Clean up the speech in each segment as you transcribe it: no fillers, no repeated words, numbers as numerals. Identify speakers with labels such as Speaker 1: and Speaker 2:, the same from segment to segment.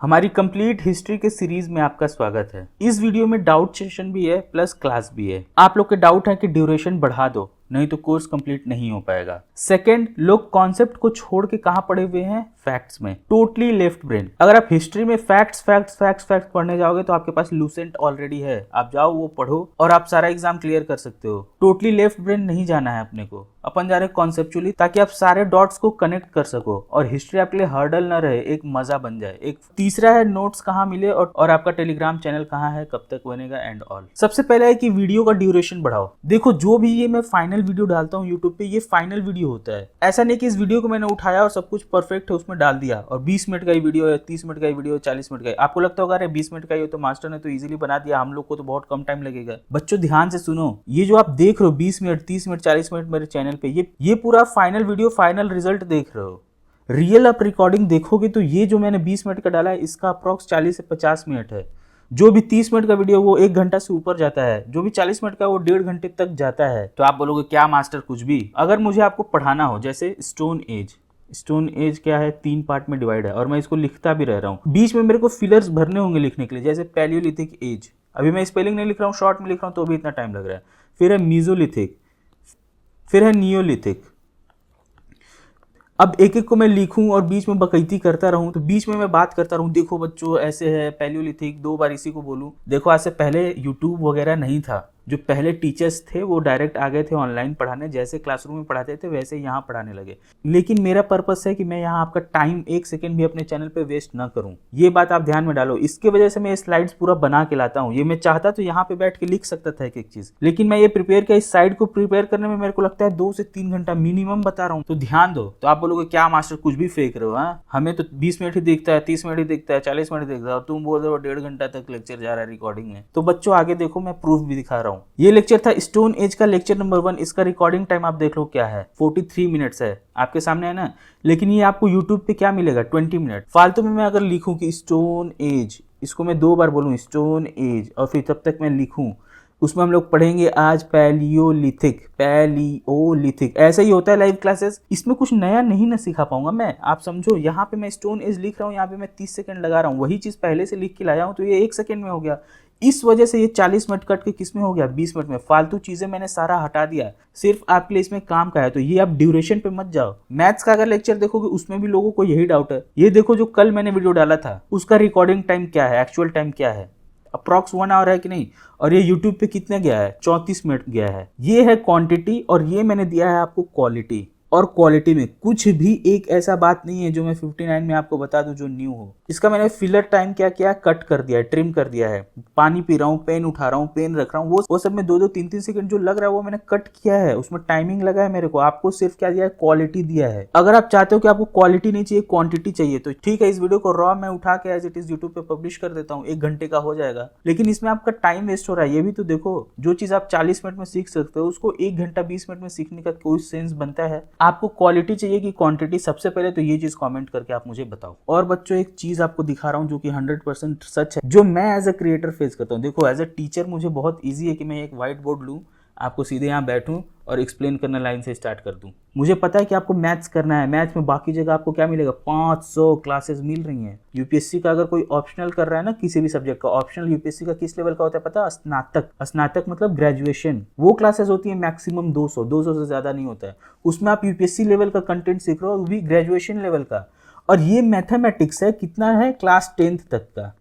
Speaker 1: हमारी complete history के series में आपका स्वागत है। इस वीडियो में डाउट सेशन भी है प्लस क्लास भी है। आप लोग के डाउट है कि ड्यूरेशन बढ़ा दो, नहीं तो कोर्स कंप्लीट नहीं हो पाएगा। सेकंड, लोग कॉन्सेप्ट को छोड़ के कहां पड़े हुए हैं? फैक्ट्स में। Totally left brain. अगर आप हिस्ट्री में फैक्ट्स फैक्ट्स फैक्ट्स फैक्ट्स पढ़ने जाओगे तो आपके पास लूसेंट ऑलरेडी है, आप जाओ वो पढ़ो और आप सारा एग्जाम क्लियर कर सकते हो। टोटली लेफ्ट ब्रेन नहीं जाना है अपने को, अपन जा रहे कॉन्सेप्चुअली, ताकि आप सारे डॉट्स को कनेक्ट कर सको और हिस्ट्री आपके लिए हर्डल ना रहे, एक मजा बन जाए। एक तीसरा है नोट्स कहाँ मिले और आपका टेलीग्राम चैनल कहाँ है, कब तक बनेगा एंड ऑल। सबसे पहले है कि वीडियो का ड्यूरेशन बढ़ाओ। देखो जो भी ये मैं फाइनल वीडियो डालता हूँ यूट्यूब पे, ये फाइनल वीडियो होता है। ऐसा नहीं कि इस वीडियो को मैंने उठाया और सब कुछ परफेक्ट है उसमें डाल दिया और 20 मिनट का ही वीडियो है, 30 मिनट का ही वीडियो है, 40 मिनट का ही। आपको लगता होगा अरे 20 मिनट का ही हो तो मास्टर ने तो इजीली बना दिया, हम लोग को तो बहुत कम टाइम लगेगा। बच्चों ध्यान से सुनो, ये जो आप देख रहे हो 20 मिनट 30 मिनट 40 मिनट मेरे चैनल पे, ये पूरा फाइनल वीडियो फाइनल रिजल्ट देख रहे हो। रियल आप रिकॉर्डिंग देखोगे तो ये जो मैंने 20 मिनट का डाला है इसका अप्रॉक्स 40 से 50 मिनट है। जो भी 30 मिनट का वीडियो वो 1 घंटा से ऊपर जाता है, जो भी 40 मिनट का वो 1.5 घंटे तक जाता है। तो आप बोलोगे क्या मास्टर कुछ भी। अगर मुझे आपको पढ़ाना हो, जैसे स्टोन एज क्या है, 3 पार्ट में डिवाइड है और मैं इसको लिखता भी रह रहा हूँ। बीच में मेरे को फिलर्स भरने होंगे लिखने के लिए, जैसे पैलियोलिथिक एज, अभी मैं स्पेलिंग नहीं लिख रहा हूँ, शॉर्ट में लिख रहा हूँ तो भी इतना टाइम लग रहा है। फिर है मीजोलिथिक, फिर है नियोलिथिक। अब एक एक को मैं लिखूं और बीच में बकैती करता रहूं तो बीच में मैं बात करता रहूं, देखो बच्चों ऐसे है पैलियोलिथिक, 2 बार इसी को बोलूं। देखो आज से पहले यूट्यूब वगैरह नहीं था, जो पहले टीचर्स थे वो डायरेक्ट आ गए थे ऑनलाइन पढ़ाने, जैसे क्लासरूम में पढ़ाते थे वैसे यहाँ पढ़ाने लगे। लेकिन मेरा पर्पस है कि मैं यहाँ आपका टाइम 1 सेकंड भी अपने चैनल पे वेस्ट ना करूँ, ये बात आप ध्यान में डालो। इसके वजह से मैं स्लाइड्स पूरा बना के लाता हूँ। ये मैं चाहता तो यहाँ पे बैठ के लिख सकता था एक चीज, लेकिन मैं ये प्रिपेयर किया, इस साइड को प्रिपेयर करने में मेरे को लगता है 2 से 3 घंटा मिनिमम बता रहा हूँ। तो ध्यान दो। तो आप बोलोगे क्या मास्टर कुछ भी फेंक रहे हो, हाँ हमें तो 20 मिनट ही दिखता है, 30 मिनट ही दिखता है, 40 मिनट दिखता है और तुम बोल रहे हो 1.5 घंटा तक लेक्चर जा रहा है रिकॉर्डिंग में। तो बच्चों आगे देखो, मैं प्रूफ भी दिखा रहा हूँ। ये लेक्चर था स्टोन एज का लेक्चर नंबर 1। इसका रिकॉर्डिंग टाइम आप देख लो क्या है, 43 मिनट्स है, आपके सामने है ना। लेकिन ये आपको यूट्यूब पे क्या मिलेगा, 20 मिनट। फालतू में मैं अगर लिखूं कि स्टोन एज, इसको मैं 2 बार बोलूं स्टोन एज और फिर तब तक मैं लिखूं, उसमें हम लोग पढ़ेंगे आज पैलियोलिथिक, ऐसा ही होता है लाइव क्लासेस। इसमें कुछ नया नहीं ना सिखा पाऊंगा मैं, आप समझो। यहाँ पे मैं स्टोन एज लिख रहा हूँ, यहाँ पे मैं 30 सेकंड लगा रहा हूँ, वही चीज पहले से लिख के लाया हूँ तो ये 1 सेकंड में हो गया। इस वजह से ये 40 मिनट कट के किस में हो गया, 20 मिनट में। फालतू चीजें मैंने सारा हटा दिया, सिर्फ आपके लिए इसमें काम का है। तो ये आप ड्यूरेशन पे मत जाओ। मैथ्स का अगर लेक्चर देखोगे उसमें भी लोगों को यही डाउट है। ये देखो जो कल मैंने वीडियो डाला था उसका रिकॉर्डिंग टाइम क्या है, एक्चुअल टाइम क्या है, अप्रॉक्स 1 आवर है कि नहीं, और ये यूट्यूब पे कितने गया है, 34 मिनट गया है। ये है क्वांटिटी और ये मैंने दिया है आपको क्वालिटी। और क्वालिटी में कुछ भी एक ऐसा बात नहीं है जो मैं 59 में आपको बता दूं जो न्यू हो। इसका मैंने फिलर टाइम क्या किया, कट कर दिया है, ट्रिम कर दिया है। पानी पी रहा हूँ, पेन उठा रहा हूँ, पेन रख रहा हूँ, वो सब में 2-2 3-3 सेकंड जो लग रहा है वो मैंने कट किया है, उसमें टाइमिंग लगा है मेरे को। आपको सिर्फ क्या दिया है, क्वालिटी दिया है। अगर आप चाहते हो कि आपको क्वालिटी नहीं चाहिए क्वांटिटी चाहिए तो ठीक है, इस वीडियो को रॉ मैं उठा के एज इट इज यूट्यूब पे पब्लिश कर देता हूँ, 1 घंटे का हो जाएगा। लेकिन इसमें आपका टाइम वेस्ट हो रहा है, ये भी तो देखो। जो चीज आप 40 मिनट में सीख सकते हो उसको 1 घंटा 20 मिनट में सीखने का कोई सेंस बनता है? आपको क्वालिटी चाहिए कि क्वांटिटी? सबसे पहले तो ये चीज कमेंट करके आप मुझे बताओ। और बच्चों एक चीज आपको दिखा रहा हूँ जो कि 100% सच है, जो मैं एज अ क्रिएटर फेस करता हूँ। देखो एज अ टीचर मुझे बहुत ईजी है कि मैं एक व्हाइट बोर्ड लूँ, आपको सीधे यहाँ बैठूं और एक्सप्लेन करना लाइन से स्टार्ट कर दूं। मुझे पता है कि आपको मैथ्स करना है, मैथ्स में बाकी जगह आपको क्या मिलेगा, 500 क्लासेस मिल रही हैं। यूपीएससी का अगर कोई ऑप्शनल कर रहा है ना किसी भी सब्जेक्ट का, ऑप्शनल यूपीएससी का किस लेवल का होता है पता है, स्नातक मतलब ग्रेजुएशन। वो क्लासेस होती है मैक्सिमम 200 से ज्यादा नहीं होता है। उसमें आप यूपीएससी लेवल का कंटेंट सीख रहे हो, वो भी ग्रेजुएशन लेवल का। और ये मैथमेटिक्स है, कितना है, क्लास 10th तक का।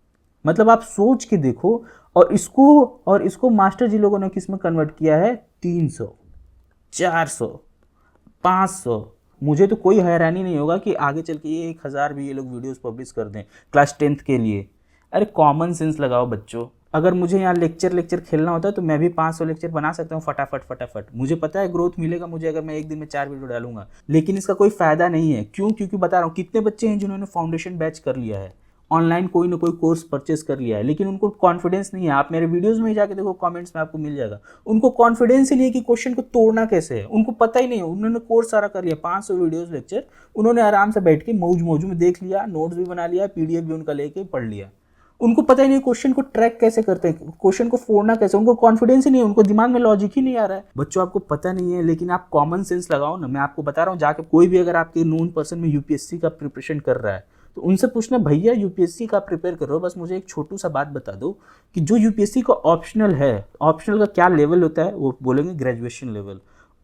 Speaker 1: मतलब आप सोच के देखो। और इसको मास्टर जी लोगों ने किस में कन्वर्ट किया है, 300, 400, 500। मुझे तो कोई हैरानी नहीं होगा कि आगे चल के ये 1000 भी ये लोग वीडियोस पब्लिश कर दें क्लास 10th के लिए। अरे कॉमन सेंस लगाओ बच्चों। अगर मुझे यहाँ लेक्चर खेलना होता है तो मैं भी 500 लेक्चर बना सकता हूँ फटाफट। मुझे पता है ग्रोथ मिलेगा मुझे अगर मैं एक दिन में 4 वीडियो डालूंगा, लेकिन इसका कोई फायदा नहीं है। क्यों? क्योंकि बता रहा हूँ, कितने बच्चे हैं जिन्होंने फाउंडेशन बैच कर लिया है, ऑनलाइन कोई ना कोई कोर्स परचेस कर लिया है, लेकिन उनको कॉन्फिडेंस नहीं है। आप मेरे वीडियोस में ही जाके देखो, कमेंट्स में आपको मिल जाएगा। उनको कॉन्फिडेंस ही नहीं है कि क्वेश्चन को तोड़ना कैसे है, उनको पता ही नहीं है। उन्होंने कोर्स सारा कर लिया, 500 वीडियोस लेक्चर उन्होंने आराम से बैठ के मौज में देख लिया, नोट्स भी बना लिया, पीडीएफ भी उनका लेके पढ़ लिया। उनको पता ही नहीं क्वेश्चन को ट्रैक कैसे करते हैं, क्वेश्चन को फोड़ना कैसे, उनको कॉन्फिडेंस ही नहीं है, उनको दिमाग में लॉजिक ही नहीं आ रहा है। बच्चों आपको पता नहीं है, लेकिन आप कॉमन सेंस लगाओ ना। मैं आपको बता रहा हूँ, जाके कोई भी अगर आपके नोन पर्सन में यूपीएससी का प्रिपरेशन कर रहा है तो उनसे पूछना भैया यूपीएससी का प्रिपेयर करो, बस मुझे एक छोटू सा बात बता दो कि जो यूपीएससी का ऑप्शनल है, ऑप्शनल का क्या लेवल होता है, वो बोलेंगे ग्रेजुएशन लेवल।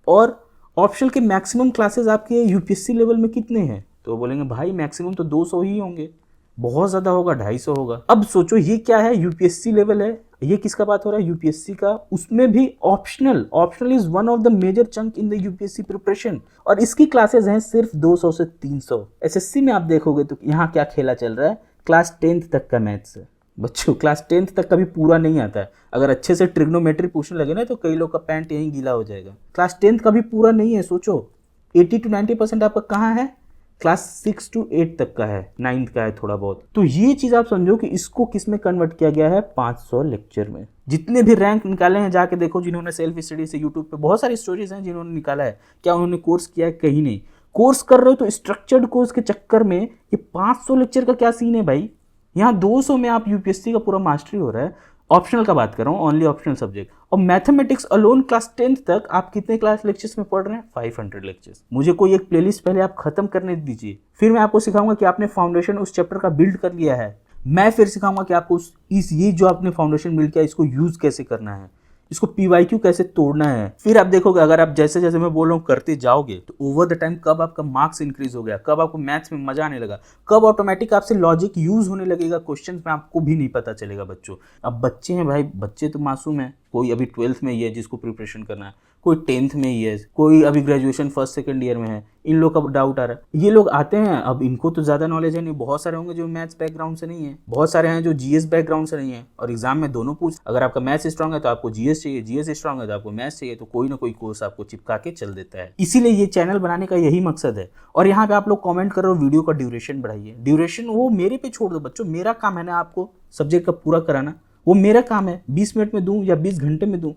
Speaker 1: और ऑप्शनल के मैक्सिमम क्लासेस आपके यूपीएससी लेवल में कितने हैं, तो वो बोलेंगे भाई मैक्सिमम तो 200 ही होंगे, बहुत ज़्यादा होगा 250 होगा। अब सोचो ये क्या है, यूपीएससी लेवल है, ये किसका बात हो रहा है, यूपीएससी का, उसमें भी optional is one of the major chunk in the UPSC preparation, और इसकी क्लासेस हैं सिर्फ 200 से 300। एसएससी में आप देखोगे तो यहाँ क्या खेला चल रहा है, क्लास 10th तक का मैथ्स है बच्चों, क्लास 10th तक कभी पूरा नहीं आता है। अगर अच्छे से ट्रिग्नोमेट्री पूछने लगे ना तो कई लोग का पैंट यहीं गीला हो जाएगा। क्लास 10th का भी पूरा नहीं है, सोचो 80 to 90% आपका कहाँ है, क्लास 6 to 8 तक का है, 9th का है थोड़ा बहुत। तो ये चीज आप समझो कि इसको किस में कन्वर्ट किया गया है, 500 लेक्चर में। जितने भी रैंक निकाले हैं जाके देखो, जिन्होंने सेल्फ स्टडी से यूट्यूब पे बहुत सारी स्टोरीज हैं जिन्होंने निकाला है, क्या उन्होंने कोर्स किया है, कहीं नहीं। कोर्स कर रहे हो तो स्ट्रक्चर्ड कोर्स के चक्कर में ये 500 लेक्चर का क्या सीन है भाई, यहाँ 200 में आप यूपीएससी का पूरा मास्टरी हो रहा है। ऑप्शनल का बात कर रहा हूँ, ओनली ऑप्शनल सब्जेक्ट। और मैथमेटिक्स अलोन क्लास 10th तक आप कितने क्लास लेक्चर्स में पढ़ रहे हैं, 500 लेक्चर्स। मुझे कोई एक प्लेलिस्ट पहले आप खत्म करने दीजिए, फिर मैं आपको सिखाऊंगा कि आपने फाउंडेशन उस चैप्टर का बिल्ड कर लिया है। मैं फिर सिखाऊंगा कि आपको ये जो आपने फाउंडेशन बिल्ड किया इसको यूज कैसे करना है, इसको पीवाईक्यू कैसे तोड़ना है। फिर आप देखोगे अगर आप जैसे जैसे मैं बोल रहा हूँ करते जाओगे तो ओवर द टाइम कब आपका मार्क्स इंक्रीज हो गया, कब आपको मैथ्स में मजा आने लगा, कब ऑटोमेटिक आपसे लॉजिक यूज होने लगेगा क्वेश्चंस में, आपको भी नहीं पता चलेगा बच्चों। अब बच्चे हैं भाई, बच्चे तो मासूम है, कोई अभी 12th में ही है जिसको प्रिपरेशन करना है, कोई 10th में ही है, कोई अभी ग्रेजुएशन 1st 2nd ईयर में है, इन लोग का डाउट आ रहा है। ये लोग आते हैं, अब इनको तो ज़्यादा नॉलेज है नहीं, बहुत सारे होंगे जो मैथ्स बैकग्राउंड से नहीं है, बहुत सारे हैं जो जीएस बैकग्राउंड से नहीं है, और एग्जाम में दोनों पूछ, अगर आपका मैथ्स स्ट्रांग है तो आपको जीएस चाहिए, जीएस स्ट्रांग है तो आपको मैथ्स चाहिए, तो कोई ना कोई कोर्स आपको चिपका के चल देता है। इसीलिए ये चैनल बनाने का यही मकसद है। और यहाँ पे आप लोग कॉमेंट कर रहे हो वीडियो का ड्यूरेशन बढ़ाइए, ड्यूरेशन वो मेरे पे छोड़ दो बच्चों, मेरा काम है ना आपको सब्जेक्ट का पूरा कराना, वो मेरा काम है। 20 मिनट में दूं या 20 घंटे में दूं,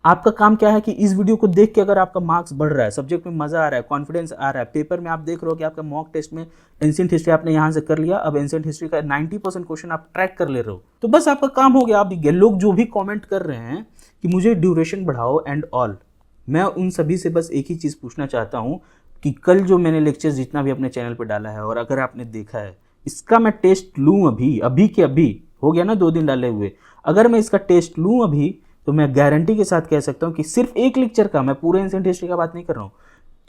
Speaker 1: आपका काम क्या है कि इस वीडियो को देख के अगर आपका मार्क्स बढ़ रहा है, सब्जेक्ट में मजा आ रहा है, कॉन्फिडेंस आ रहा है, पेपर में आप देख रहे हो कि आपका मॉक टेस्ट में एंशिएंट हिस्ट्री आपने यहाँ से कर लिया, अब एंशिएंट हिस्ट्री का 90% क्वेश्चन आप ट्रैक कर ले रहे हो, तो बस आपका काम हो गया। आप लोग जो भी कॉमेंट कर रहे हैं कि मुझे ड्यूरेशन बढ़ाओ एंड ऑल, मैं उन सभी से बस एक ही चीज़ पूछना चाहता हूँ कि कल जो मैंने लेक्चर जितना भी अपने चैनल पर डाला है, और अगर आपने देखा है, इसका मैं टेस्ट लूँ अभी के अभी, हो गया ना 2 दिन डाले हुए, अगर मैं इसका टेस्ट लूँ अभी तो मैं गारंटी के साथ कह सकता हूँ कि सिर्फ एक लेक्चर का, मैं पूरे एंशिएंट हिस्ट्री का बात नहीं कर रहा हूँ,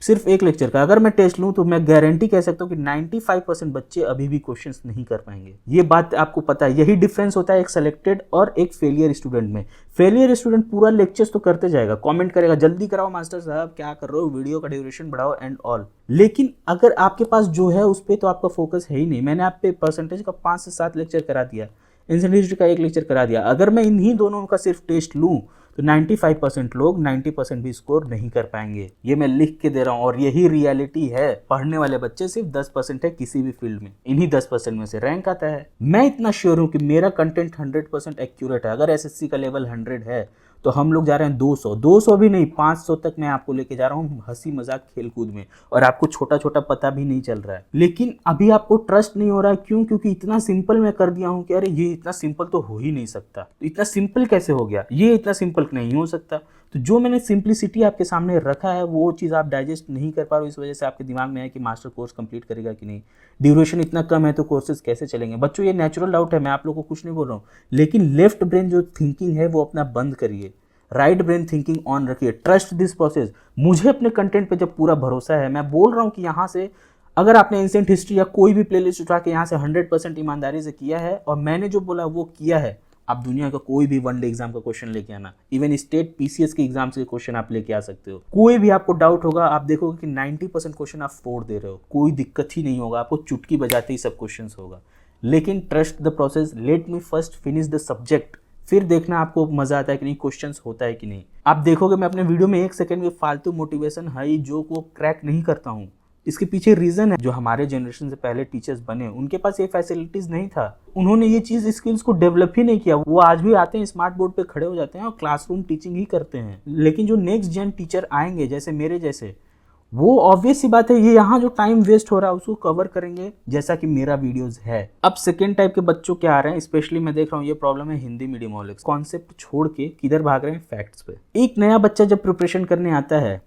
Speaker 1: सिर्फ एक लेक्चर का अगर मैं टेस्ट लूँ तो मैं गारंटी कह सकता हूँ कि 95% बच्चे अभी भी क्वेश्चंस नहीं कर पाएंगे। ये बात आपको पता है, यही डिफरेंस होता है एक सेलेक्टेड और एक फेलियर स्टूडेंट में। फेलियर स्टूडेंट पूरा लेक्चर्स तो करते जाएगा, कमेंट करेगा जल्दी कराओ मास्टर साहब, क्या कर रहे हो, वीडियो का ड्यूरेशन बढ़ाओ एंड ऑल, लेकिन अगर आपके पास जो है उस पर तो आपका फोकस है ही नहीं। मैंने आप पे परसेंटेज का 5 से 7 लेक्चर करा दिया, एंशिएंट हिस्ट्री का 1 लेक्चर करा दिया। अगर मैं इन्हीं दोनों का सिर्फ टेस्ट लूँ तो 95% लोग 90% भी स्कोर नहीं कर पाएंगे। ये मैं लिख के दे रहा हूँ, और यही रियलिटी है। पढ़ने वाले बच्चे सिर्फ 10% है किसी भी फील्ड में, इन्हीं 10% में से रैंक आता है। मैं इतना श्योर हूँ कि मेरा कंटेंट 100% एक्यूरेट है। अगर एसएससी का लेवल 100 है तो हम लोग जा रहे हैं 200 भी नहीं, 500 तक मैं आपको लेके जा रहा हूँ, हंसी मजाक खेल कूद में, और आपको छोटा छोटा पता भी नहीं चल रहा है। लेकिन अभी आपको ट्रस्ट नहीं हो रहा है, क्यों? क्योंकि इतना सिंपल मैं कर दिया हूँ कि अरे ये इतना सिंपल तो हो ही नहीं सकता, तो इतना सिंपल कैसे हो गया, ये इतना सिंपल नहीं हो सकता। तो जो मैंने सिंप्लिसिटी आपके सामने रखा है वो चीज़ आप डाइजेस्ट नहीं कर पा रहे हो, इस वजह से आपके दिमाग में है कि मास्टर कोर्स कंप्लीट करेगा कि नहीं, ड्यूरेशन इतना कम है तो कोर्सेज कैसे चलेंगे। बच्चों ये नेचुरल डाउट है, मैं आप लोगों को कुछ नहीं बोल रहा हूँ, लेकिन लेफ्ट ब्रेन जो थिंकिंग है वो अपना बंद करिए, राइट ब्रेन थिंकिंग ऑन रखिए, ट्रस्ट दिस प्रोसेस। मुझे अपने कंटेंट पे जब पूरा भरोसा है, मैं बोल रहा हूँ कि यहाँ से अगर आपने एंशिएंट हिस्ट्री या कोई भी प्लेलिस्ट उठा के यहाँ से 100% ईमानदारी से किया है और मैंने जो बोला वो किया है, आप दुनिया का कोई भी वनडे एग्जाम का क्वेश्चन लेके आना, इवन स्टेट पीसीएस के एग्जाम से क्वेश्चन आप लेके आ सकते हो। कोई भी आपको डाउट होगा, आप देखोगे कि 90% क्वेश्चन आप फोड़ दे रहे हो, कोई दिक्कत ही नहीं होगा, आपको चुटकी बजाते ही सब क्वेश्चन होगा। लेकिन trust the process, let me first finish the subject, फिर देखना आपको मजा आता है कि नहीं, क्वेश्चंस होता है कि नहीं। आप देखोगे मैं अपने वीडियो में 1 सेकंड में फालतू मोटिवेशन हाई जोक वो क्रैक नहीं करता हूँ। इसके पीछे रीजन है, जो हमारे जनरेशन से पहले टीचर्स बने उनके पास ये फैसिलिटीज नहीं था, उन्होंने ये चीज स्किल्स को डेवलप ही नहीं किया। वो आज भी आते हैं, स्मार्ट बोर्ड पे खड़े हो जाते हैं और क्लासरूम टीचिंग ही करते हैं। लेकिन जो नेक्स्ट जेन टीचर आएंगे जैसे मेरे जैसे, वो ऑब्वियस सी बात है ये यहाँ जो टाइम वेस्ट हो रहा है उसको कवर करेंगे, जैसा कि मेरा वीडियोस है। अब सेकेंड टाइप के बच्चों क्या आ रहे हैं, स्पेशली मैं देख रहा हूँ ये प्रॉब्लम है हिंदी मीडियम वाले, कॉन्सेप्ट छोड़ के किधर भाग रहे हैं, फैक्ट्स पे। एक नया बच्चा जब प्रिपरेशन करने आता है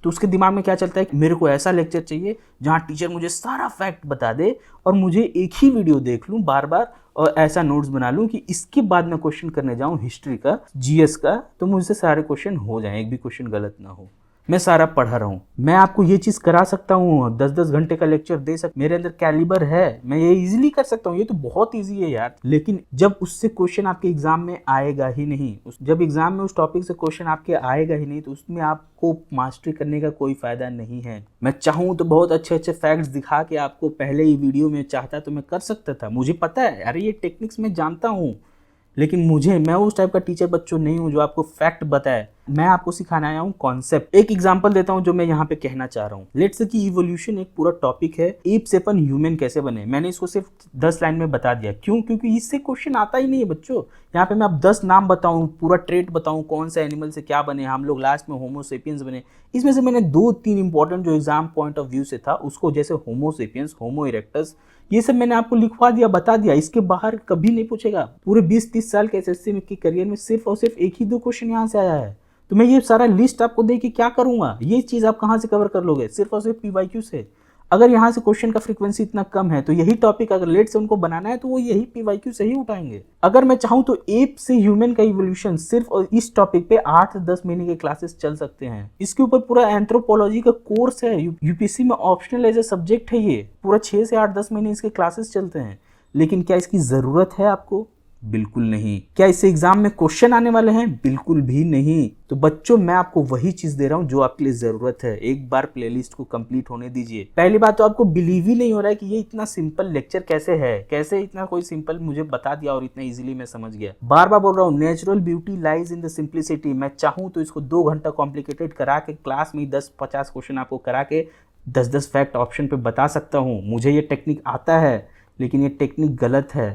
Speaker 1: तो उसके दिमाग में क्या चलता है कि मेरे को ऐसा लेक्चर चाहिए जहाँ टीचर मुझे सारा फैक्ट बता दे और मुझे एक ही वीडियो देख लूँ बार बार और ऐसा नोट्स बना लूँ कि इसके बाद मैं क्वेश्चन करने जाऊँ हिस्ट्री का, जीएस का, तो मुझसे सारे क्वेश्चन हो जाएं, एक भी क्वेश्चन गलत ना हो। मैं सारा पढ़ा रहा हूँ, मैं आपको ये चीज़ करा सकता हूँ, 10-10 घंटे का लेक्चर दे सकता, मेरे अंदर कैलिबर है, मैं ये इजीली कर सकता हूँ, ये तो बहुत इजी है यार। लेकिन जब उससे क्वेश्चन आपके एग्जाम में आएगा ही नहीं, जब एग्जाम में उस टॉपिक से क्वेश्चन आपके आएगा ही नहीं, तो उसमें आपको मास्टरी करने का कोई फायदा नहीं है। मैं चाहूँ तो बहुत अच्छे अच्छे फैक्ट्स दिखा के आपको पहले ही वीडियो में चाहता तो मैं कर सकता था, मुझे पता है, अरे ये टेक्निक्स मैं जानता हूँ, लेकिन मैं उस टाइप का टीचर बच्चों नहीं हूँ जो आपको फैक्ट बताए। मैं आपको सिखाने आया हूँ कॉन्सेप्ट। एक एग्जांपल देता हूँ जो मैं यहाँ पे कहना चाह रहा हूँ। लेट्स से कि इवोल्यूशन एक पूरा टॉपिक है, एप से अपन ह्यूमन कैसे बने। मैंने इसको सिर्फ 10 लाइन में बता दिया, क्यों? क्योंकि इससे क्वेश्चन आता ही नहीं है बच्चों। यहाँ पे मैं अब 10 नाम बताऊँ, पूरा ट्रेट बताऊँ, कौन सा एनिमल से क्या बने, हम लोग लास्ट में होमोसेपियंस बने। इसमें से मैंने 2-3 इंपॉर्टेंट जो एग्जाम पॉइंट ऑफ व्यू से था उसको, जैसे होमोसेपियंस, होमो इरेक्टस, ये सब मैंने आपको लिखवा दिया, बता दिया। इसके बाहर कभी नहीं पूछेगा। पूरे 20-30 साल के एसएससी के करियर में सिर्फ और सिर्फ 1 ही 2 क्वेश्चन यहाँ से आया है। तो मैं ये सारा लिस्ट आपको दे के क्या करूंगा? ये चीज आप कहाँ से कवर कर लोगे? सिर्फ और सिर्फ पीवाईक्यू से। अगर यहाँ से क्वेश्चन का फ्रीक्वेंसी इतना कम है तो यही टॉपिक अगर लेट से उनको बनाना है तो वो यही पीवाईक्यू से ही उठाएंगे। अगर मैं चाहूँ तो एप से ह्यूमन का इवोल्यूशन सिर्फ और इस टॉपिक पे 8 से 10 महीने के क्लासेस चल सकते हैं। इसके ऊपर पूरा एंथ्रोपोलॉजी का कोर्स है, यूपीएससी में ऑप्शनल एज ए सब्जेक्ट है। ये पूरा 6 से 8-10 महीने इसके क्लासेस चलते हैं। लेकिन क्या इसकी जरूरत है आपको? बिल्कुल नहीं। क्या इससे एग्जाम में क्वेश्चन आने वाले हैं? बिल्कुल भी नहीं। तो बच्चों मैं आपको वही चीज दे रहा हूं जो आपके लिए जरूरत है। एक बार प्लेलिस्ट को कंप्लीट होने दीजिए। पहली बात तो आपको बिलीव ही नहीं हो रहा है कि ये इतना सिंपल लेक्चर कैसे है, कैसे इतना कोई सिंपल मुझे बता दिया और इतना इजीली मैं समझ गया। बार बार बोल रहा हूँ, natural beauty lies in the simplicity. मैं चाहूँ तो इसको 2 घंटा कॉम्प्लिकेटेड करा के क्लास में 10-50 क्वेश्चन आपको करा के 10-10 फैक्ट ऑप्शन पे बता सकता हूँ। मुझे ये टेक्निक आता है, लेकिन ये टेक्निक गलत है।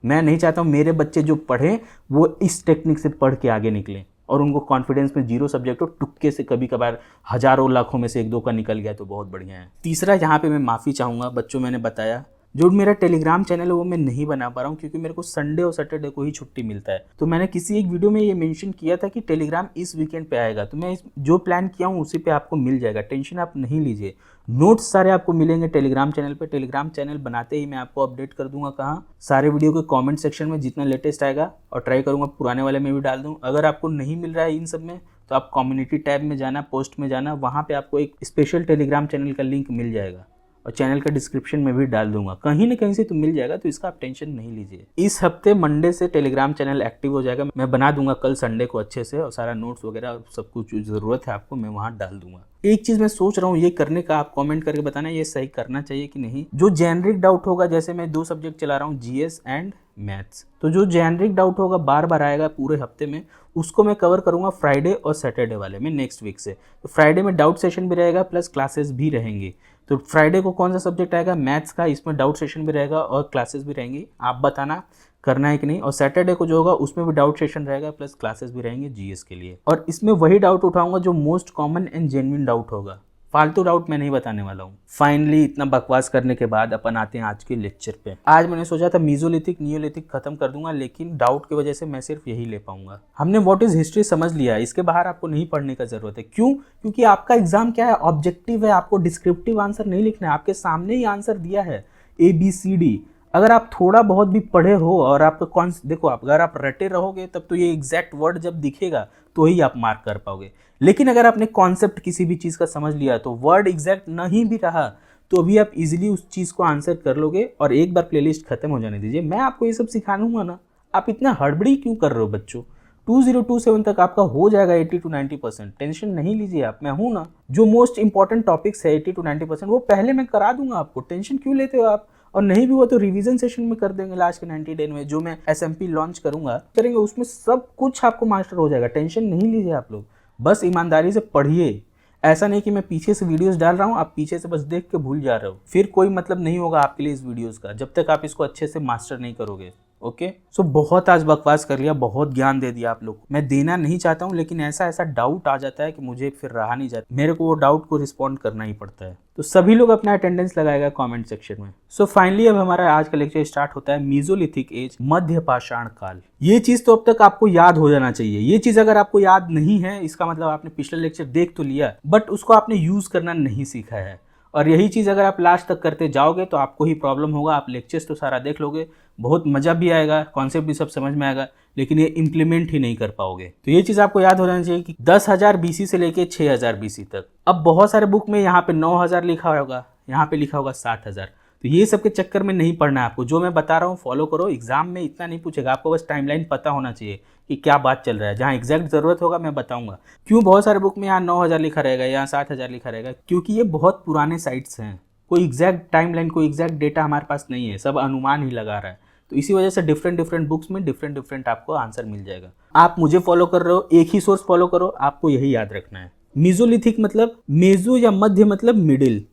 Speaker 1: मैं नहीं चाहता हूँ मेरे बच्चे जो पढ़ें वो इस टेक्निक से पढ़ के आगे निकलें और उनको कॉन्फिडेंस में 0 सब्जेक्ट हो, टुक्के से कभी कभार हजारों लाखों में से 1-2 का निकल गया तो बहुत बढ़िया है। तीसरा, यहाँ पे मैं माफ़ी चाहूँगा बच्चों, मैंने बताया जो मेरा टेलीग्राम चैनल है वो मैं नहीं बना पा रहा हूँ क्योंकि मेरे को संडे और सैटरडे को ही छुट्टी मिलता है। तो मैंने किसी एक वीडियो में ये मेंशन किया था कि टेलीग्राम इस वीकेंड पे आएगा, तो मैं जो प्लान किया हूँ उसी पे आपको मिल जाएगा, टेंशन आप नहीं लीजिए। नोट्स सारे आपको मिलेंगे टेलीग्राम चैनल पे। टेलीग्राम चैनल बनाते ही मैं आपको अपडेट कर दूंगा कहाँ, सारे वीडियो के कमेंट सेक्शन में जितना लेटेस्ट आएगा, और ट्राई करूंगा पुराने वाले में भी डाल दूं। अगर आपको नहीं मिल रहा है इन सब में तो आप कम्युनिटी टैब में जाना, पोस्ट में जाना, वहाँ पे आपको एक स्पेशल टेलीग्राम चैनल का लिंक मिल जाएगा और चैनल का डिस्क्रिप्शन में भी डाल दूंगा, कहीं ना कहीं से तो मिल जाएगा, तो इसका आप टेंशन नहीं लीजिए। इस हफ्ते मंडे से टेलीग्राम चैनल एक्टिव हो जाएगा। मैं बना दूंगा कल संडे को अच्छे से, और सारा नोट्स वगैरह सब कुछ जो जरूरत है आपको मैं वहाँ डाल दूंगा। एक चीज मैं सोच रहा हूँ ये करने का, आप कमेंट करके बताना ये सही करना चाहिए कि नहीं। जो जेनरिक डाउट होगा, जैसे मैं 2 सब्जेक्ट चला रहा हूँ, जीएस एंड मैथ्स, तो जो जेनरिक डाउट होगा बार बार आएगा पूरे हफ्ते में, उसको मैं कवर करूंगा फ्राइडे और सैटरडे वाले में नेक्स्ट वीक से। तो फ्राइडे में डाउट सेशन भी रहेगा प्लस क्लासेस भी रहेंगी। तो फ्राइडे को कौन सा सब्जेक्ट आएगा? मैथ्स का, इसमें डाउट सेशन भी रहेगा और क्लासेस भी रहेंगी, आप बताना करना है कि नहीं। और सैटरडे को जो होगा उसमें भी डाउट सेशन रहेगा प्लस क्लासेस भी रहेंगे जीएस के लिए, और इसमें वही डाउट उठाऊंगा जो most common and genuine doubt होगा। फालतू डाउट मैं नहीं बताने वाला हूँ। फाइनली इतना बकवास करने के बाद अपन आते हैं आज के लेक्चर पे। आज मैंने सोचा था मीजोलिथिक नियोलिथिक खत्म कर दूंगा, लेकिन डाउट की वजह से मैं सिर्फ यही ले पाऊंगा। हमने व्हाट इज हिस्ट्री समझ लिया, इसके बाहर आपको नहीं पढ़ने का जरूरत है। क्यों? क्योंकि आपका एग्जाम क्या है, ऑब्जेक्टिव है। आपको डिस्क्रिप्टिव आंसर नहीं लिखना है, आपके सामने ही आंसर दिया है ABCD। अगर आप थोड़ा बहुत भी पढ़े हो और आपका देखो, अगर आप रटे रहोगे तब तो ये एग्जैक्ट वर्ड जब दिखेगा तो ही आप मार्क कर पाओगे। लेकिन अगर आपने कॉन्सेप्ट किसी भी चीज़ का समझ लिया तो वर्ड एग्जैक्ट नहीं भी रहा तो अभी आप इजीली उस चीज़ को आंसर कर लोगे। और एक बार प्लेलिस्ट खत्म हो जाने दीजिए, मैं आपको ये सब सिखाऊंगा ना। आप इतना हड़बड़ी क्यों कर रहे हो बच्चों? 2027 तक आपका हो जाएगा 80 to 90%। टेंशन नहीं लीजिए आप, मैं हूँ ना। जो मोस्ट इंपॉर्टेंट टॉपिक्स है 80 to 90% वो पहले मैं करा दूंगा आपको। टेंशन क्यों लेते हो आप? और नहीं भी हुआ तो रिवीजन सेशन में कर देंगे लास्ट के 90 डे में, जो मैं SMP लॉन्च करेंगे उसमें सब कुछ आपको मास्टर हो जाएगा। टेंशन नहीं लीजिए आप लोग, बस ईमानदारी से पढ़िए। ऐसा नहीं कि मैं पीछे से वीडियोस डाल रहा हूँ, आप पीछे से बस देख के भूल जा रहे हो, फिर कोई मतलब नहीं होगा आपके लिए इस वीडियोस का जब तक आप इसको अच्छे से मास्टर नहीं करोगे। ओके सो बहुत आज बकवास कर लिया, बहुत ज्ञान दे दिया आप लोग को। मैं देना नहीं चाहता हूँ, लेकिन ऐसा ऐसा डाउट आ जाता है कि मुझे फिर रहा नहीं जाता, मेरे को वो डाउट को रिस्पॉन्ड करना ही पड़ता है। तो सभी लोग अपना अटेंडेंस लगाएगा कमेंट सेक्शन में। सो फाइनली अब हमारा आज का लेक्चर स्टार्ट होता है, मीजोलिथिक एज, मध्य पाषाण काल। ये चीज तो अब तक आपको याद हो जाना चाहिए। ये चीज अगर आपको याद नहीं है, इसका मतलब आपने पिछला लेक्चर देख तो लिया, बट उसको आपने यूज करना नहीं सीखा है। और यही चीज़ अगर आप लास्ट तक करते जाओगे तो आपको ही प्रॉब्लम होगा। आप लेक्चर्स तो सारा देख लोगे, बहुत मज़ा भी आएगा, कॉन्सेप्ट भी सब समझ में आएगा, लेकिन ये इम्प्लीमेंट ही नहीं कर पाओगे। तो ये चीज़ आपको याद हो जाना चाहिए कि 10,000 BC से लेके 6,000 BC तक। अब बहुत सारे बुक में यहाँ पे 9,000 लिखा होगा, यहाँ पे लिखा होगा 7,000। तो ये सब के चक्कर में नहीं पढ़ना है आपको। जो मैं बता रहा हूँ फॉलो करो, एग्जाम में इतना नहीं पूछेगा, आपको बस टाइमलाइन पता होना चाहिए कि क्या बात चल रहा है। जहाँ एग्जैक्ट जरूरत होगा मैं बताऊंगा। क्यों बहुत सारे बुक में यहाँ 9,000 लिखा रहेगा, यहाँ 7,000 लिखा रहेगा, क्योंकि ये बहुत पुराने साइट्स हैं। कोई एग्जैक्ट टाइमलाइन, कोई एग्जैक्ट डेटा हमारे पास नहीं है, सब अनुमान ही लगा रहा है। तो इसी वजह से डिफरेंट बुक्स में डिफरेंट आपको आंसर मिल जाएगा। आप मुझे फॉलो कर रहे हो, एक ही सोर्स फॉलो करो, आपको यही याद रखना है। मीजोलिथिक मतलब मेजो या मध्य मतलब मिडिल,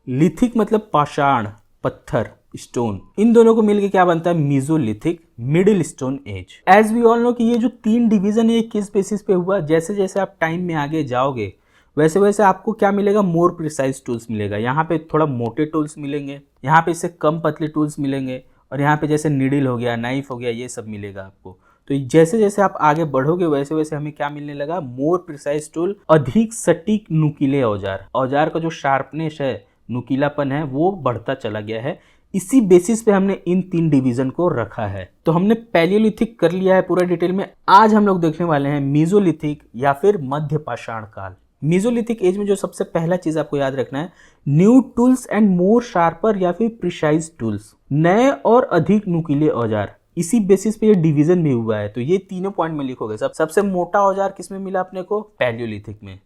Speaker 1: लिथिक मतलब पाषाण, पत्थर, स्टोन। इन दोनों को मिलकर क्या बनता है? Mesolithic middle stone age. As we all know कि ये जो 3 डिवीजन है ये किस बेसिस पे हुआ? जैसे जैसे आप टाइम में आगे जाओगे वैसे वैसे आपको क्या मिलेगा? मोर प्रिसाइज टूल्स मिलेगा। यहाँ पे थोड़ा मोटे टूल्स मिलेंगे, यहाँ पे इससे कम पतले टूल्स मिलेंगे, और यहाँ पे जैसे नीडल हो गया, नाइफ हो गया, ये सब मिलेगा आपको। तो जैसे जैसे आप आगे बढ़ोगे वैसे वैसे हमें क्या मिलने लगा? मोर प्रिसाइज टूल, अधिक सटीक नुकीले औजार। औजार का जो शार्पनेस है, नुकीलापन है, वो बढ़ता चला गया है। इसी बेसिस पे हमने इन 3 डिवीजन को रखा है। तो हमने पैलियोलिथिक कर लिया है पूरा डिटेल में। आज हम लोग देखने वाले हैं मीजोलिथिक या फिर मध्य पाषाण काल। मीजोलिथिक एज में जो सबसे पहला चीज आपको याद रखना है, new tools and more sharper या फिर प्रिसाइज टूल्स, नए और अधिक नुकीले औजार। इसी बेसिस पे ये डिवीजन भी हुआ है। तो ये तीनों पॉइंट में लिखोगे। सबसे मोटा औजार किस में मिला अपने को? पैलियोलिथिक में।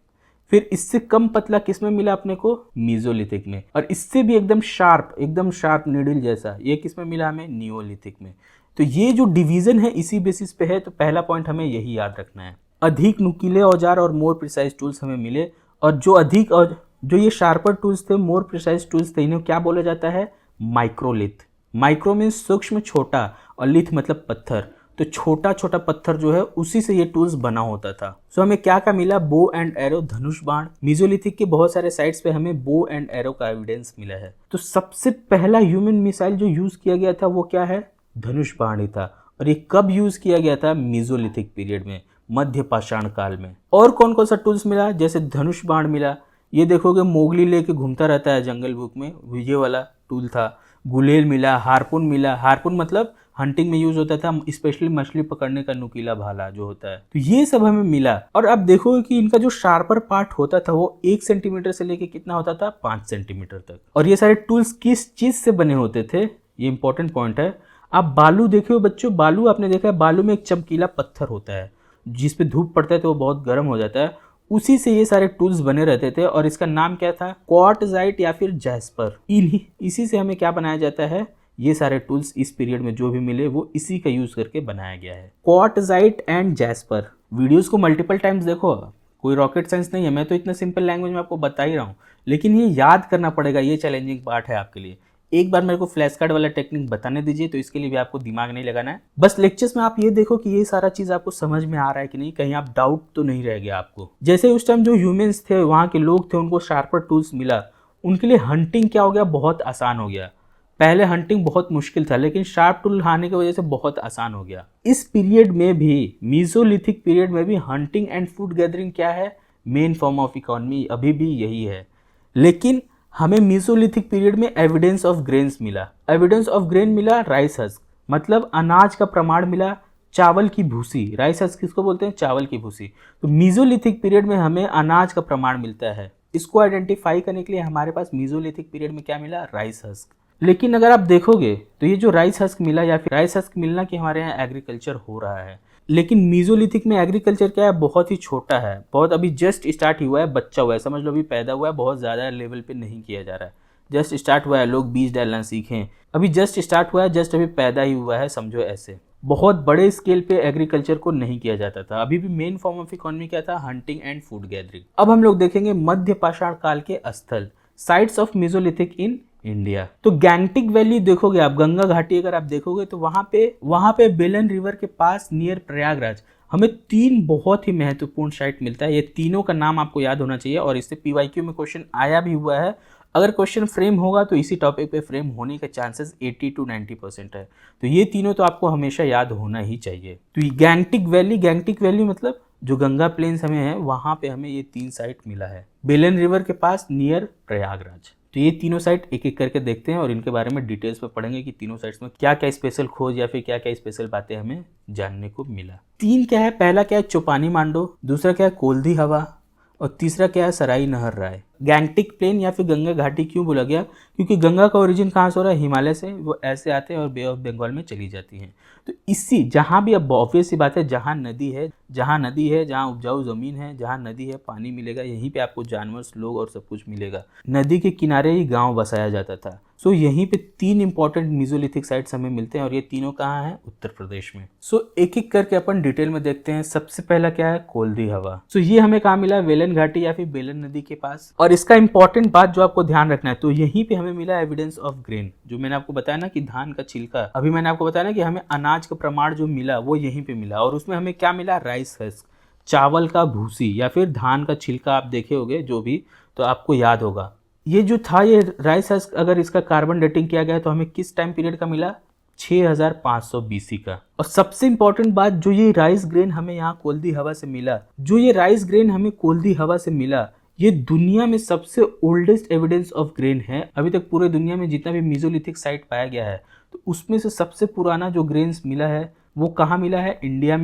Speaker 1: फिर इससे कम पतला किस में मिला अपने को? मीजोलिथिक में। और इससे भी एकदम शार्प नीडल जैसा, ये किस में मिला हमें? नियोलिथिक में। तो ये जो डिवीजन है इसी बेसिस पे है। तो पहला पॉइंट हमें यही याद रखना है। अधिक नुकीले औजार और मोर प्रिसाइज टूल्स हमें मिले, और जो अधिक और जो ये शार्पर टूल्स थे, मोर प्रिसाइज टूल्स थे, इन्हें क्या बोला जाता है? माइक्रोलिथ। माइक्रो मीन्स सूक्ष्म, छोटा, और लिथ मतलब पत्थर। तो छोटा छोटा पत्थर जो है उसी से ये टूल्स बना होता था। सो हमें क्या क्या मिला? बो एंड एरो, धनुष बाण। मीजोलिथिक के बहुत सारे साइट्स पे हमें बो एंड एरो का एविडेंस मिला है। तो सबसे पहला ह्यूमन मिसाइल जो यूज किया गया था वो क्या है? धनुष बाण ही था। और ये कब यूज किया गया था? मीजोलिथिक पीरियड में, मध्य पाषाण काल में। और कौन कौन सा टूल्स मिला? जैसे धनुष बाण मिला, ये देखोगे मोगली लेके घूमता रहता है जंगल बुक में, ये वाला टूल था। गुलेल मिला, हार्पुन मिला। हार्पुन मतलब हंटिंग में यूज होता था, स्पेशली मछली पकड़ने का नुकीला भाला जो होता है। तो ये सब हमें मिला। और अब देखोगे कि इनका जो शार्पर पार्ट होता था वो 1 सेंटीमीटर से लेके कितना होता था? 5 सेंटीमीटर तक। और ये सारे टूल्स किस चीज से बने होते थे? ये इंपॉर्टेंट पॉइंट है। आप बालू देखे हो बच्चों? बालू आपने देखा है, बालू में एक चमकीला पत्थर होता है जिसपे धूप पड़ता है तो वो बहुत गर्म हो जाता है। उसी से ये सारे टूल्स बने रहते थे, और इसका नाम क्या था? क्वार्टजाइट या फिर जैस्पर। इसी से हमें क्या बनाया जाता है? ये सारे टूल्स इस पीरियड में जो भी मिले वो इसी का यूज करके बनाया गया है। Quartzite and jasper. वीडियोस को मल्टीपल टाइम्स देखो, कोई रॉकेट साइंस नहीं है, मैं तो इतना सिंपल लैंग्वेज में आपको बता ही रहा हूँ, लेकिन ये याद करना पड़ेगा। ये चैलेंजिंग पार्ट है आपके लिए। एक बार मेरे को फ्लैश कार्ड वाला टेक्निक बताने दीजिए, तो इसके लिए भी आपको दिमाग नहीं लगाना है। बस लेक्चर्स में आप ये देखो कि ये सारा चीज आपको समझ में आ रहा है कि नहीं, कहीं आप डाउट तो नहीं रह गया आपको। जैसे उस टाइम जो ह्यूमंस थे, वहाँ के लोग थे, उनको शार्पर टूल्स मिला, उनके लिए हंटिंग क्या हो गया? बहुत आसान हो गया। पहले हंटिंग बहुत मुश्किल था, लेकिन शार्प टूल आने की वजह से बहुत आसान हो गया। इस पीरियड में भी, मीजोलिथिक पीरियड में भी, हंटिंग एंड फूड गैदरिंग क्या है? मेन फॉर्म ऑफ इकोनॉमी अभी भी यही है। लेकिन हमें मीजोलिथिक पीरियड में एविडेंस ऑफ ग्रेन्स मिला। एविडेंस ऑफ ग्रेन मिला? राइस हस्क, मतलब अनाज का प्रमाण मिला। चावल की भूसी, राइस हस्क किसको बोलते हैं? चावल की भूसी। तो मीजोलिथिक पीरियड में हमें अनाज का प्रमाण मिलता है। इसको आइडेंटिफाई करने के लिए हमारे पास मीजोलिथिक पीरियड में क्या मिला? Rice husk. लेकिन अगर आप देखोगे तो ये जो राइस हस्क मिला, या फिर राइस हस्क मिलना कि हमारे यहाँ एग्रीकल्चर हो रहा है, लेकिन मीजोलिथिक में एग्रीकल्चर क्या है? बहुत ही छोटा है, बहुत अभी जस्ट स्टार्ट हुआ है, बच्चा हुआ है, समझ लो अभी पैदा हुआ है, बहुत ज़्यादा लेवल पे नहीं किया जा रहा है। जस्ट स्टार्ट हुआ है, लोग बीज डालना सीखें, अभी जस्ट स्टार्ट हुआ है, जस्ट अभी पैदा ही हुआ है, समझो ऐसे। बहुत बड़े स्केल पे एग्रीकल्चर को नहीं किया जाता था। अभी भी मेन फॉर्म ऑफ इकोनॉमी क्या था? Hunting and food gathering. अब हम लोग देखेंगे मध्य पाषाण काल के स्थल, sites of mesolithic in India. तो गैंगटिक वैली देखोगे आप, गंगा घाटी अगर आप देखोगे तो वहां पे बेलन रिवर के पास नियर प्रयागराज हमें 3 बहुत ही महत्वपूर्ण साइट मिलता है। ये तीनों का नाम आपको याद होना चाहिए और इससे पीवाईक्यू में क्वेश्चन आया भी हुआ है। अगर क्वेश्चन फ्रेम होगा तो इसी टॉपिक पे फ्रेम होने के चांसेस 80 to 90% है। तो ये तीनों तो आपको हमेशा याद होना ही चाहिए। तो ये गैंगटिक वैली मतलब जो गंगा प्लेन्स हमें है वहां पे हमें ये 3 साइट मिला है, बेलन रिवर के पास नियर प्रयागराज। तो ये तीनों साइट एक एक करके देखते हैं और इनके बारे में डिटेल्स में पढ़ेंगे कि तीनों साइट्स में क्या क्या स्पेशल खोज या फिर क्या क्या स्पेशल बातें हमें जानने को मिला। 3 क्या है, पहला क्या है चौपानी मांडो, दूसरा क्या है कोल्दी हवा और तीसरा क्या है सराई नहर राय। गैंगटिक प्लेन या फिर गंगा घाटी क्यों बोला गया, क्योंकि गंगा का ओरिजिन कहाँ से हो रहा है, हिमालय से, वो ऐसे आते हैं और बे ऑफ बंगाल में चली जाती हैं। तो इसी जहाँ भी, अब ऑब्वियस सी बात है, जहाँ नदी है जहाँ उपजाऊ जमीन है, जहाँ नदी है पानी मिलेगा, यहीं पे आपको जानवर, लोग और सब कुछ मिलेगा। नदी के किनारे ही गाँव बसाया जाता था। सो यहीं पे 3 इंपॉर्टेंट मीजोलिथिक साइट्स हमें मिलते हैं और ये तीनों कहाँ हैं, उत्तर प्रदेश में। सो एक एक करके अपन डिटेल में देखते हैं। सबसे पहला क्या है, कोल्दी हवा। सो ये हमें कहाँ मिला, वेलन घाटी या फिर बेलन नदी के पास। और इसका इंपॉर्टेंट बात जो आपको ध्यान रखना है, तो यहीं पे हमें मिला एविडेंस ऑफ ग्रेन। जो मैंने आपको बताया ना कि धान का छिलका, अभी मैंने आपको बताया ना कि हमें अनाज का प्रमाण जो मिला वो यहीं पे मिला। और उसमें हमें क्या मिला, राइस हस्क, चावल का भूसी या फिर धान का छिलका। आप देखे होगे जो भी, तो आपको याद होगा। ये जो था, ये राइस हस्क, अगर इसका कार्बन डेटिंग किया गया तो हमें किस टाइम पीरियड का मिला, 6500 BC का। और सबसे इंपॉर्टेंट बात, जो ये राइस ग्रेन हमें यहाँ कोल्दी हवा से मिला, ये दुनिया में सबसे ओल्डेस्ट एविडेंस ऑफ ग्रेन है। अभी तक पूरे दुनिया में जितना भी मीजोलिथिक साइट पाया गया है, तो उसमें से सबसे पुराना जो ग्रेन्स मिला है वो कहाँ मिला है, इंडिया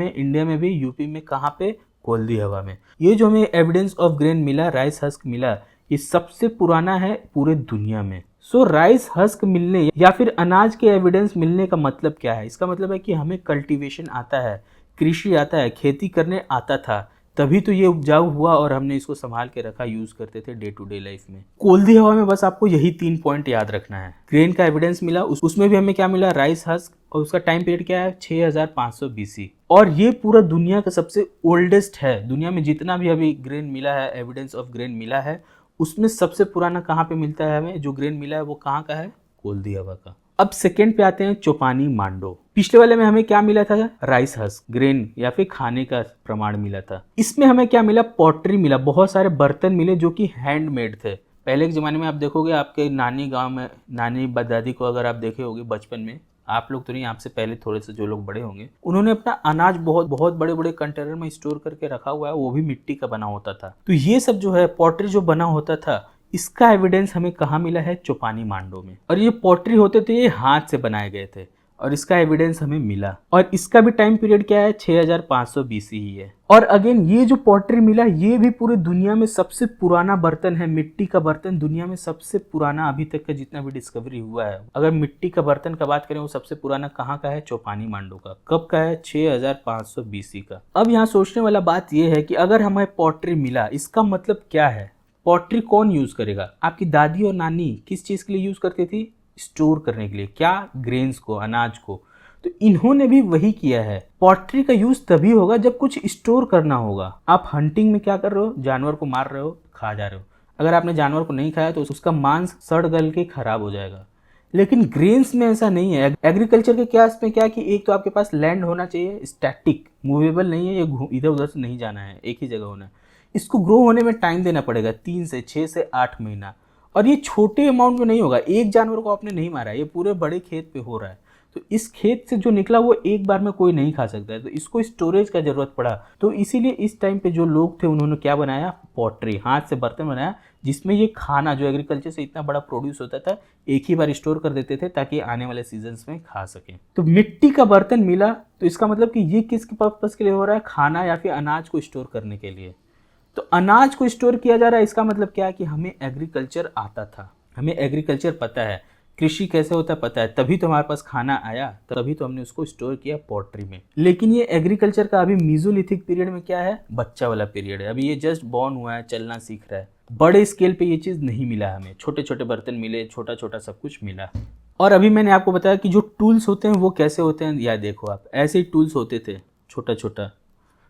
Speaker 1: में भी, यूपी में, कहाँ पे, कोल्दी हवा में। ये जो हमें एविडेंस ऑफ ग्रेन मिला, राइस हस्क मिला, ये सबसे पुराना है पूरे दुनिया में। सो राइस हस्क मिलने या फिर अनाज के एविडेंस मिलने का मतलब क्या है, इसका मतलब है कि हमें कल्टीवेशन आता है, कृषि आता है, खेती करने आता था, तभी तो ये उपजाऊ हुआ और हमने इसको संभाल के रखा, यूज करते थे डे टू डे लाइफ में। कोल्दी हवा में बस आपको यही 3 पॉइंट याद रखना है। ग्रेन का एविडेंस मिला, उसमें भी हमें क्या मिला, राइस हस्क, और उसका टाइम पीरियड क्या है, 6500 BC। और ये पूरा दुनिया का सबसे ओल्डेस्ट है। दुनिया में जितना भी अभी ग्रेन मिला है, एविडेंस ऑफ ग्रेन मिला है, उसमें सबसे पुराना कहाँ पे मिलता है हमें, जो ग्रेन मिला है वो कहाँ का है, कोल्दी हवा का। अब सेकेंड पे आते हैं, चौपानी मांडो। पिछले वाले में हमें क्या मिला था, राइस हस्क, ग्रेन या फिर खाने का प्रमाण मिला था। इसमें हमें क्या मिला, पॉटरी मिला, बहुत सारे बर्तन मिले जो कि हैंडमेड थे। पहले के ज़माने में आप देखोगे, आपके नानी गांव में, नानी दादी को अगर आप देखे होगे बचपन में, आप लोग तो नहीं, आपसे पहले थोड़े से जो लोग बड़े होंगे, उन्होंने अपना अनाज बहुत बहुत बड़े बड़े कंटेनर में स्टोर करके रखा हुआ है, वो भी मिट्टी का बना होता था। तो ये सब जो है पॉटरी जो बना होता था, इसका एविडेंस हमें कहाँ मिला है, चौपानी मांडो में। और ये पॉटरी होते थे, ये हाथ से बनाए गए थे और इसका एविडेंस हमें मिला। और इसका भी टाइम पीरियड क्या है, 6500 BC ही है। और अगेन ये जो पॉटरी मिला, ये भी पूरे दुनिया में सबसे पुराना बर्तन है, मिट्टी का बर्तन दुनिया में सबसे पुराना अभी तक का जितना भी डिस्कवरी हुआ है। अगर मिट्टी का बर्तन का बात करें, वो सबसे पुराना कहाँ का है, चौपानी मांडो का। कब का है, 6500 BC का। अब यहाँ सोचने वाला बात यह है कि अगर हमें पॉटरी मिला, इसका मतलब क्या है, पॉटरी कौन यूज करेगा। आपकी दादी और नानी किस चीज के लिए यूज करती थी, स्टोर करने के लिए, क्या, ग्रेन्स को, अनाज को। तो इन्होंने भी वही किया है। पॉटरी का यूज तभी होगा जब कुछ स्टोर करना होगा। आप हंटिंग में क्या कर रहे हो, जानवर को मार रहे हो, खा जा रहे हो। अगर आपने जानवर को नहीं खाया तो उसका मांस सड़ गल के खराब हो जाएगा। लेकिन ग्रेन्स में ऐसा नहीं है। एग्रीकल्चर के क्या इसमें क्या कि एक तो आपके पास लैंड होना चाहिए, स्टैटिक, मूवेबल नहीं है, ये इधर उधर से नहीं जाना है, एक ही जगह होना है। इसको ग्रो होने में टाइम देना पड़ेगा, 3 से 6 से 8 महीना। और ये छोटे अमाउंट में नहीं होगा, एक जानवर को आपने नहीं मारा, ये पूरे बड़े खेत पे हो रहा है। तो इस खेत से जो निकला वो एक बार में कोई नहीं खा सकता है, तो इसको स्टोरेज का जरूरत पड़ा। तो इसीलिए इस टाइम पे जो लोग थे उन्होंने क्या बनाया, पॉटरी, हाथ से बर्तन बनाया, जिसमें ये खाना जो एग्रीकल्चर से इतना बड़ा प्रोड्यूस होता था, एक ही बार स्टोर कर देते थे ताकि आने वाले सीजन्स में खा सकें। तो मिट्टी का बर्तन मिला, तो इसका मतलब कि ये किस पर्पस के लिए हो रहा है, खाना या फिर अनाज को स्टोर करने के लिए। तो अनाज को स्टोर किया जा रहा है, इसका मतलब क्या है कि हमें एग्रीकल्चर आता था, हमें एग्रीकल्चर पता है, कृषि कैसे होता है पता है, तभी तो हमारे पास खाना आया, तभी तो हमने उसको स्टोर किया पॉटरी में। लेकिन ये एग्रीकल्चर का अभी मीजोलिथिक पीरियड में क्या है, बच्चा वाला पीरियड है। अभी ये जस्ट बॉर्न हुआ है, चलना सीख रहा है। बड़े स्केल पे ये चीज़ नहीं मिला हमें, छोटे छोटे बर्तन मिले, छोटा छोटा सब कुछ मिला। और अभी मैंने आपको बताया कि जो टूल्स होते हैं वो कैसे होते हैं, या देखो आप, ऐसे ही टूल्स होते थे, छोटा छोटा,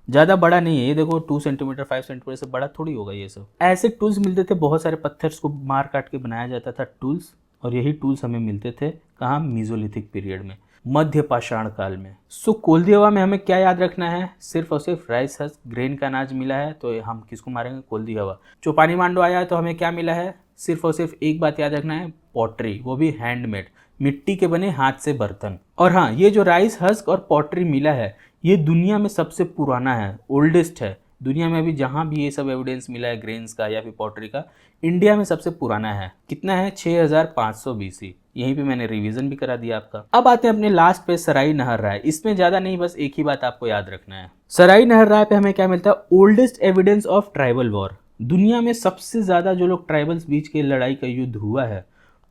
Speaker 1: ज़्यादा बड़ा नहीं है। ये देखो 2 सेंटीमीटर 5 सेंटीमीटर से बड़ा थोड़ी होगा ये सब। ऐसे टूल्स मिलते थे, बहुत सारे पत्थर्स को मार काट के बनाया जाता था टूल्स। और यही टूल्स हमें मिलते थे कहाँ, मेसोलिथिक पीरियड में, मध्य पाषाण काल में। सो कोल्दिवा में हमें क्या याद रखना है, सिर्फ और सिर्फ राइस हस्क, ग्रेन का अनाज मिला है तो हम किसको मारेंगे, कोल्दिवा। चौपानी मांडो आया है तो हमें क्या मिला है, सिर्फ और सिर्फ एक बात याद रखना है, पॉटरी, वो भी हैंडमेड, मिट्टी के बने हाथ से बर्तन। और हाँ, ये जो राइस हस्क और पॉटरी मिला है ये दुनिया में सबसे पुराना है, ओल्डेस्ट है। दुनिया में अभी जहाँ भी ये सब एविडेंस मिला है ग्रेन्स का या फिर पॉटरी का, इंडिया में सबसे पुराना है। कितना है, 6500 BC। यहीं पे मैंने रिवीजन भी करा दिया आपका। अब आते हैं अपने लास्ट पे, सराई नहर राय। इसमें ज्यादा नहीं, बस एक ही बात आपको याद रखना है। सराई नहर राय पे हमें क्या मिलता है, oldest evidence of tribal war. दुनिया में सबसे ज्यादा जो लोग ट्राइबल्स बीच के लड़ाई का युद्ध हुआ है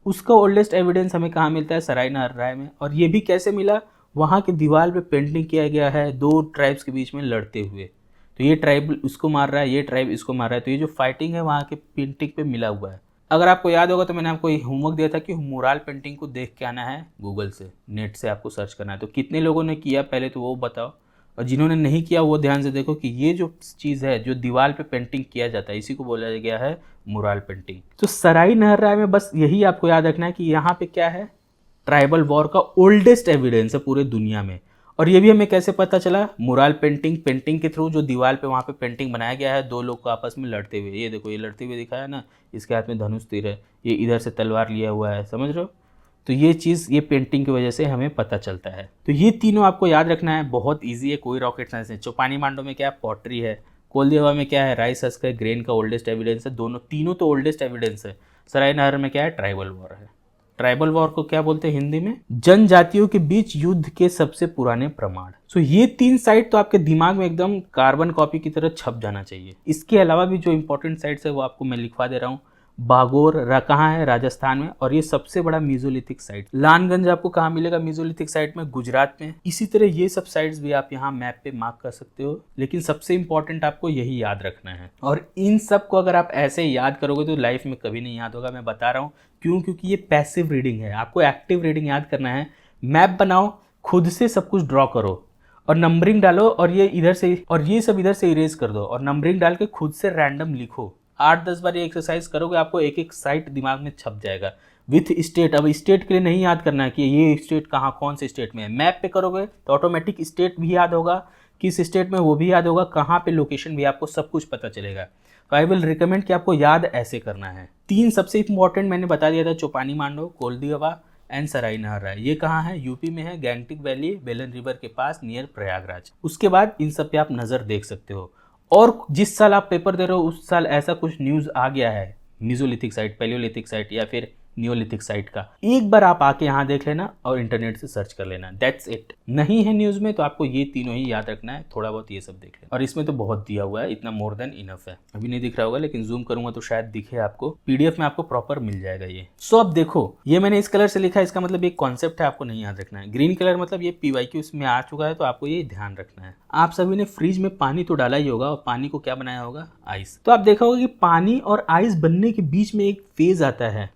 Speaker 1: उसका ओल्डेस्ट एविडेंस हमें कहाँ मिलता है, सराई नहर राय में। और ये भी कैसे मिला, वहाँ के दीवार पे पेंटिंग किया गया है दो ट्राइब्स के बीच में लड़ते हुए। तो ये ट्राइब उसको मार रहा है, ये ट्राइब इसको मार रहा है, तो ये जो फाइटिंग है वहाँ के पेंटिंग पे मिला हुआ है। अगर आपको याद होगा तो मैंने आपको होमवर्क दिया था कि मुराल पेंटिंग को देख के आना है गूगल से, नेट से आपको सर्च करना है। तो कितने लोगों ने किया पहले तो वो बताओ, और जिन्होंने नहीं किया वो ध्यान से देखो कि ये जो चीज़ है जो दीवार पे पेंटिंग किया जाता है इसी को बोला गया है मुराल पेंटिंग। तो सराई नहर राय में बस यही आपको याद रखना है कि यहाँ पे क्या है, ट्राइबल वॉर का ओल्डेस्ट एविडेंस है पूरे दुनिया में। और ये भी हमें कैसे पता चला, मुराल पेंटिंग के थ्रू, जो दीवार पे वहाँ पे पेंटिंग बनाया गया है दो लोग को आपस में लड़ते हुए। ये देखो, ये लड़ते हुए दिखाया ना, इसके हाथ में धनुष तीर है, ये इधर से तलवार लिया हुआ है, समझ रहे हो। तो ये चीज़ ये पेंटिंग की वजह से हमें पता चलता है। तो ये तीनों आपको याद रखना है, बहुत ईजी है, कोई रॉकेट साइंस नहीं। चौपानी मांडो में क्या है, पॉटरी है। कोलदेवा में क्या है, राइस हस्क है, ग्रेन का ओल्डेस्ट एविडेंस है, दोनों तीनों तो ओल्डेस्ट एविडेंस है। सराय नहर में क्या है, ट्राइबल वॉर है। ट्राइबल वॉर को क्या बोलते हैं हिंदी में, जनजातियों के बीच युद्ध के सबसे पुराने प्रमाण। सो ये तीन साइट तो आपके दिमाग में एकदम कार्बन कॉपी की तरह छप जाना चाहिए। इसके अलावा भी जो इंपॉर्टेंट साइट्स है वो आपको मैं लिखवा दे रहा हूँ। बागोर कहाँ है, राजस्थान में, और ये सबसे बड़ा मेसोलिथिक साइट। लानगंज आपको कहाँ मिलेगा, मेसोलिथिक साइट में, गुजरात में। इसी तरह ये सब साइट्स भी आप यहाँ मैप पे मार्क कर सकते हो, लेकिन सबसे इंपॉर्टेंट आपको यही याद रखना है। और इन सब को अगर आप ऐसे याद करोगे तो लाइफ में कभी नहीं याद होगा, मैं बता रहा हूँ क्यों, क्योंकि ये पैसिव रीडिंग है। आपको एक्टिव रीडिंग याद करना है। मैप बनाओ, खुद से सब कुछ ड्रॉ करो और नंबरिंग डालो, और ये इधर से, और ये सब इधर से इरेज कर दो, और नंबरिंग डाल के खुद से रैंडम लिखो। 8-10 बार ये एक्सरसाइज करोगे, आपको एक एक साइट दिमाग में छप जाएगा विथ स्टेट। अब स्टेट के लिए नहीं याद करना है कि ये स्टेट कहाँ, कौन से स्टेट में है। मैप पे करोगे तो ऑटोमेटिक स्टेट भी याद होगा, किस स्टेट में वो भी याद होगा, कहाँ पे लोकेशन भी, आपको सब कुछ पता चलेगा। तो आई विल रिकमेंड कि आपको याद ऐसे करना है। तीन सबसे इंपॉर्टेंट मैंने बता दिया था, चौपानी मांडो, कोलदिवा एंड सराई नहर राय। ये कहाँ है, यूपी में है, गैंगटिक वैली, बेलन रिवर के पास नियर प्रयागराज। उसके बाद इन सब पे आप नज़र देख सकते हो। और जिस साल आप पेपर दे रहे हो उस साल ऐसा कुछ न्यूज़ आ गया है मेसोलिथिक साइट, पैलियोलिथिक साइट या फिर नियोलिथिक साइट का, एक बार आप आके यहाँ देख लेना और इंटरनेट से सर्च कर लेना, दैट्स इट। नहीं है न्यूज़ में तो आपको ये तीनों ही याद रखना है, थोड़ा बहुत ये सब देख लेना। और इसमें तो बहुत दिया हुआ है, इतना मोर देन इनफ है। अभी नहीं दिख रहा होगा लेकिन जूम करूंगा तो शायद दिखे आपको, पीडीएफ में आपको प्रॉपर मिल जाएगा ये। सो अब देखो, ये मैंने इस कलर से लिखा है, इसका मतलब एक कॉन्सेप्ट है, आपको नहीं याद रखना है। ग्रीन कलर मतलब ये PYQ इसमें आ चुका है, तो आपको ये ध्यान रखना है। आप सभी ने फ्रिज में पानी तो डाला ही होगा, और पानी को क्या बनाया होगा, आइस। तो आप देखा होगा कि पानी और आइस बनने के बीच में एक फेज आता है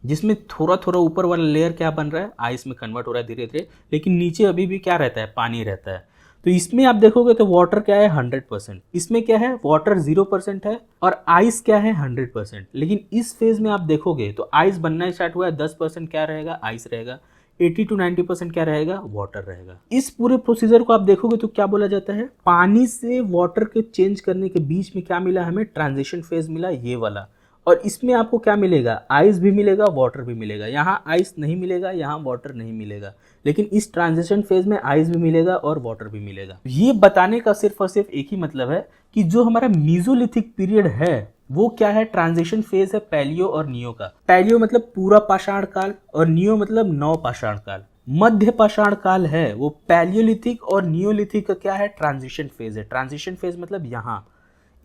Speaker 1: जिसमें थोड़ा थोड़ा ऊपर वाला लेयर क्या बन रहा है, आइस में कन्वर्ट हो रहा है धीरे धीरे, लेकिन नीचे अभी भी क्या रहता है, पानी रहता है। तो इसमें आप देखोगे तो वाटर क्या है, 100%। इसमें क्या है, वाटर 0% है, और आइस क्या है, 100%। लेकिन इस फेज में आप देखोगे तो आइस बनना स्टार्ट हुआ है, 10% क्या रहेगा, आइस रहेगा, 80 to 90% क्या रहेगा, वाटर रहेगा। इस पूरे प्रोसीजर को आप देखोगे तो क्या बोला जाता है, पानी से वाटर के चेंज करने के बीच में क्या मिला हमें, ट्रांजिशन फेज मिला, ये वाला। और इसमें आपको क्या मिलेगा, आइस भी मिलेगा, वाटर भी मिलेगा। यहाँ आइस नहीं मिलेगा, यहाँ वाटर नहीं मिलेगा, लेकिन इस ट्रांजिशन फेज में आइस भी मिलेगा और वाटर भी मिलेगा। ये बताने का सिर्फ और सिर्फ एक ही मतलब है कि जो हमारा मेसोलिथिक पीरियड है वो क्या है, ट्रांजिशन फेज है पैलियो और नियो का। पैलियो मतलब पूरा पाषाण काल, और नियो मतलब नव पाषाण काल। मध्य पाषाण काल है वो पैलियोलिथिक, और नियोलिथिक का क्या है, ट्रांजिशन फेज है। ट्रांजिशन फेज मतलब यहाँ,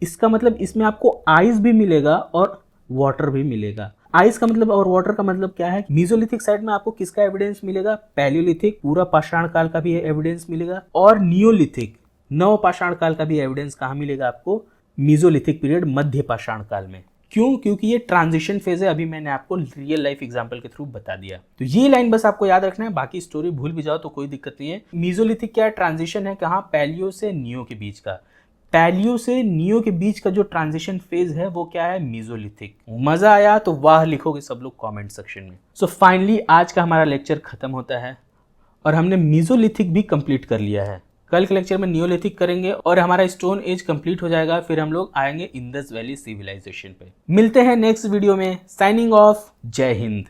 Speaker 1: इसका मतलब इसमें आपको आइस भी मिलेगा और वाटर भी मिलेगा। आइस का मतलब और वाटर का मतलब क्या है, मेसोलिथिक साइड में आपको किसका एविडेंस मिलेगा, पैलियोलिथिक पूरा पाषाण काल का भी एविडेंस मिलेगा, और नियोलिथिक नव पाषाण काल का भी एविडेंस कहाँ मिलेगा आपको, मेसोलिथिक पीरियड मध्य पाषाण काल में। क्यों, क्योंकि ये ट्रांजिशन फेज है, अभी मैंने आपको रियल लाइफ एग्जांपल के थ्रू बता दिया। तो ये लाइन बस आपको याद रखना है, बाकी स्टोरी भूल भी जाओ तो कोई दिक्कत नहीं है। मेसोलिथिक क्या है, ट्रांजिशन है कहाँ, पैलियो से नियो के बीच का। पैलियो से नियो के बीच का जो ट्रांजिशन फेज है वो क्या है, मीजोलिथिक। मजा आया तो वाह लिखोगे सब लोग कमेंट सेक्शन में। सो फाइनली आज का हमारा लेक्चर खत्म होता है और हमने मीजोलिथिक भी कंप्लीट कर लिया है। कल के लेक्चर में नियोलिथिक करेंगे और हमारा स्टोन एज कंप्लीट हो जाएगा। फिर हम लोग आएंगे इंडस वैली सिविलाइजेशन पे। मिलते हैं नेक्स्ट वीडियो में। साइनिंग ऑफ, जय हिंद।